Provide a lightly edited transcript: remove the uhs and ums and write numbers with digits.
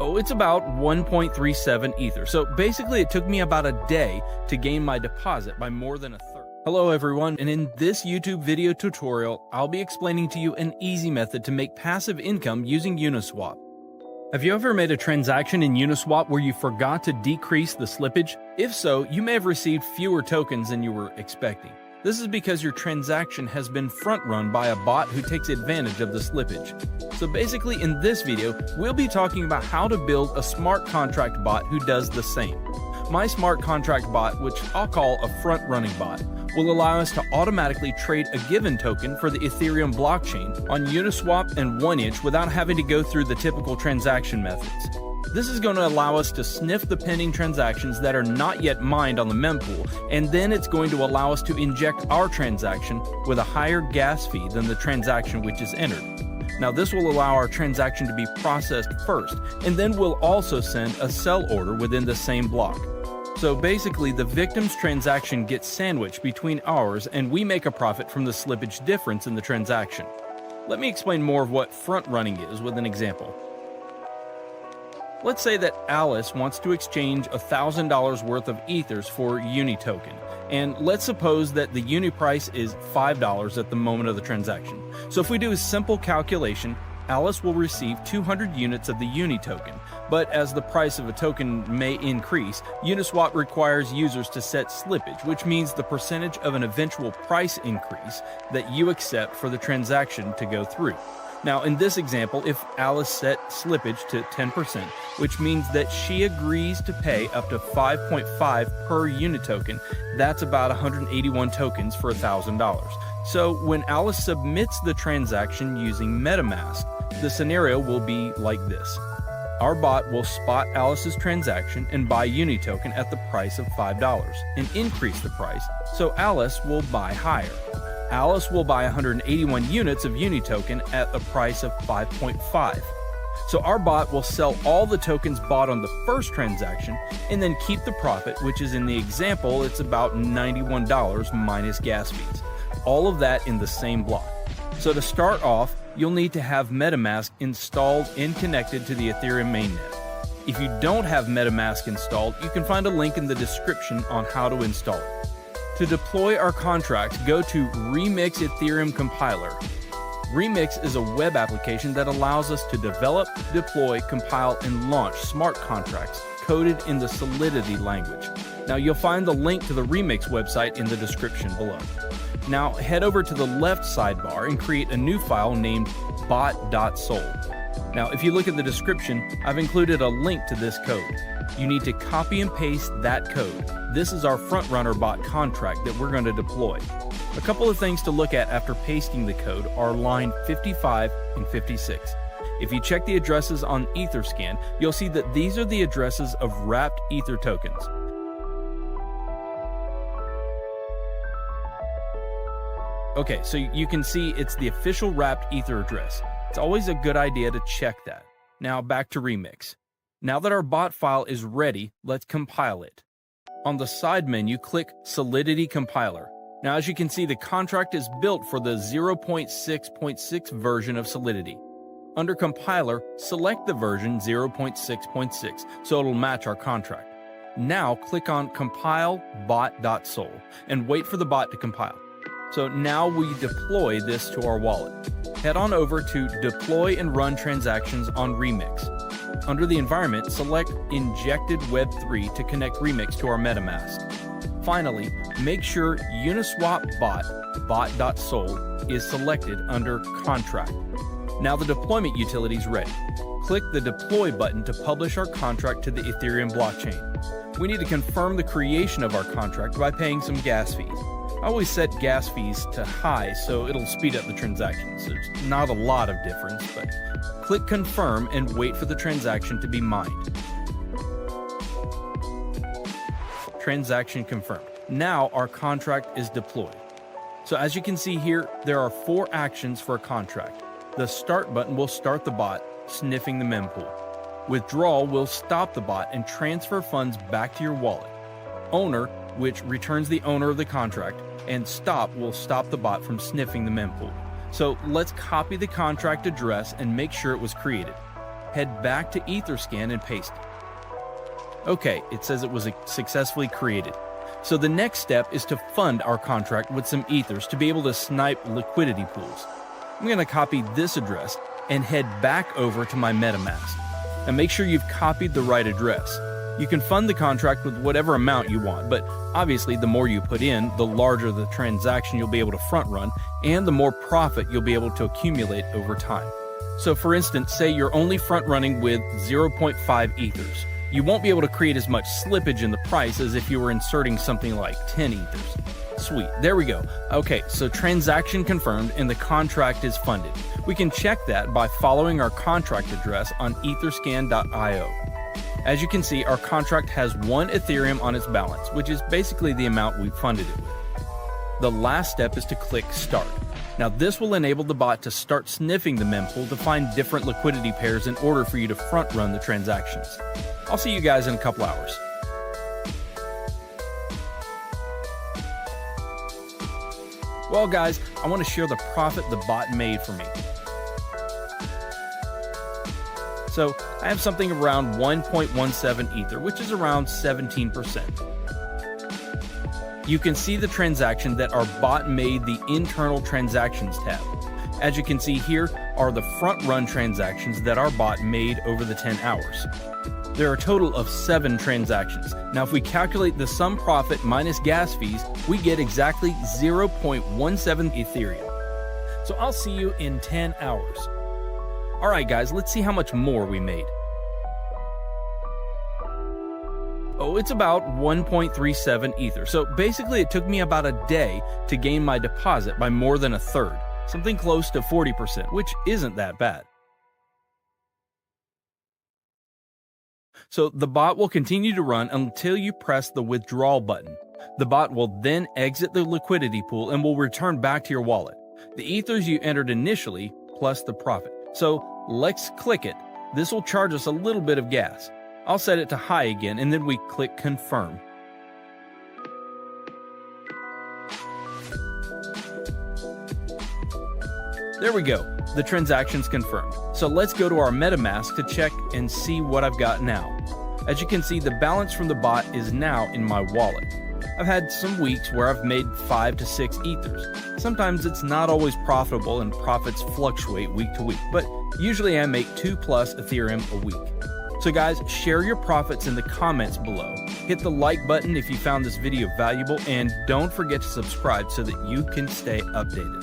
Oh, it's about 1.37 Ether. So basically it took me about a day to gain my deposit by more than a third. Hello everyone, and in this YouTube video tutorial, I'll be explaining to you an easy method to make passive income using Uniswap. Have you ever made a transaction in Uniswap where you forgot to decrease the slippage? If so, you may have received fewer tokens than you were expecting. This is because your transaction has been front-run by a bot who takes advantage of the slippage. So basically in this video, we'll be talking about how to build a smart contract bot who does the same. My smart contract bot, which I'll call a front-running bot, will allow us to automatically trade a given token for the Ethereum blockchain on Uniswap and 1inch without having to go through the typical transaction methods. This is going to allow us to sniff the pending transactions that are not yet mined on the mempool, and then it's going to allow us to inject our transaction with a higher gas fee than the transaction which is entered. Now this will allow our transaction to be processed first, and then we'll also send a sell order within the same block. So basically the victim's transaction gets sandwiched between ours, and we make a profit from the slippage difference in the transaction. Let me explain more of what front running is with an example. Let's say that Alice wants to exchange $1,000 worth of Ethers for Uni token, and let's suppose that the Uni price is $5 at the moment of the transaction. So if we do a simple calculation, Alice will receive 200 units of the Uni token, but as the price of a token may increase, Uniswap requires users to set slippage, which means the percentage of an eventual price increase that you accept for the transaction to go through. Now in this example, if Alice set slippage to 10%, which means that she agrees to pay up to 5.5 per unit token, that's about 181 tokens for $1,000. So when Alice submits the transaction using MetaMask, the scenario will be like this. Our bot will spot Alice's transaction and buy Uni token at the price of $5 and increase the price, so Alice will buy higher. Alice will buy 181 units of Uni token at the price of 5.5. So our bot will sell all the tokens bought on the first transaction and then keep the profit, which is in the example, it's about $91 minus gas fees. All of that in the same block. So to start off, you'll need to have MetaMask installed and connected to the Ethereum mainnet. If you don't have MetaMask installed, you can find a link in the description on how to install it. To deploy our contract, go to Remix Ethereum Compiler. Remix is a web application that allows us to develop, deploy, compile, and launch smart contracts coded in the Solidity language. Now you'll find the link to the Remix website in the description below. Now head over to the left sidebar and create a new file named Bot.sol. Now if you look at the description, I've included a link to this code. You need to copy and paste that code. This is our frontrunner bot contract that we're going to deploy. A couple of things to look at after pasting the code are line 55 and 56. If you check the addresses on Etherscan, you'll see that these are the addresses of wrapped Ether tokens. Okay, so you can see it's the official wrapped Ether address. It's always a good idea to check that. Now back to Remix. Now that our bot file is ready, let's compile it. On the side menu, click Solidity Compiler. Now as you can see, the contract is built for the 0.6.6 version of Solidity. Under Compiler, select the version 0.6.6 so it'll match our contract. Now click on Compile Bot.sol and wait for the bot to compile. So now we deploy this to our wallet. Head on over to Deploy and Run Transactions on Remix. Under the environment, select Injected Web3 to connect Remix to our MetaMask. Finally, make sure Uniswap Bot.sol is selected under Contract. Now the deployment utility is ready. Click the Deploy button to publish our contract to the Ethereum blockchain. We need to confirm the creation of our contract by paying some gas fees. I always set gas fees to high so it'll speed up the transactions. There's not a lot of difference, but click Confirm and wait for the transaction to be mined. Transaction confirmed. Now our contract is deployed. So as you can see here, there are 4 actions for a contract. The Start button will start the bot, sniffing the mempool. Withdrawal will stop the bot and transfer funds back to your wallet. Owner, which returns the owner of the contract, and Stop will stop the bot from sniffing the mempool. So let's copy the contract address and make sure it was created. head back to Etherscan and paste it. Okay, it says it was successfully created. So the next step is to fund our contract with some ethers to be able to snipe liquidity pools. I'm going to copy this address and head back over to my MetaMask. Now make sure you've copied the right address. You can fund the contract with whatever amount you want, but obviously the more you put in, the larger the transaction you'll be able to front run, and the more profit you'll be able to accumulate over time. So for instance, say you're only front running with 0.5 ethers. You won't be able to create as much slippage in the price as if you were inserting something like 10 ethers. Sweet, there we go. Okay, so transaction confirmed and the contract is funded. We can check that by following our contract address on etherscan.io. As you can see, our contract has 1 Ethereum on its balance, which is basically the amount we funded it with. The last step is to click Start. Now this will enable the bot to start sniffing the mempool to find different liquidity pairs in order for you to front run the transactions. I'll see you guys in a couple hours. Well guys, I want to share the profit the bot made for me. So I have something around 1.17 Ether, which is around 17%. You can see the transaction that our bot made the internal transactions tab. As you can see here are the front run transactions that our bot made over the 10 hours. There are a total of 7 transactions. Now if we calculate the sum profit minus gas fees, we get exactly 0.17 Ethereum. So I'll see you in 10 hours. Alright guys, let's see how much more we made. Oh, it's about 1.37 Ether. So basically it took me about a day to gain my deposit by more than a third, something close to 40%, which isn't that bad. So the bot will continue to run until you press the withdrawal button. The bot will then exit the liquidity pool and will return back to your wallet. The ethers you entered initially plus the profit. So let's click it. This will charge us a little bit of gas. I'll set it to high again and then we click confirm. There we go. The transaction's confirmed. So let's go to our MetaMask to check and see what I've got now. As you can see, the balance from the bot is now in my wallet. I've had some weeks where I've made 5 to 6 ethers. Sometimes it's not always profitable and profits fluctuate week to week, but usually I make 2+ Ethereum a week. So guys, share your profits in the comments below. Hit the like button if you found this video valuable, and don't forget to subscribe so that you can stay updated.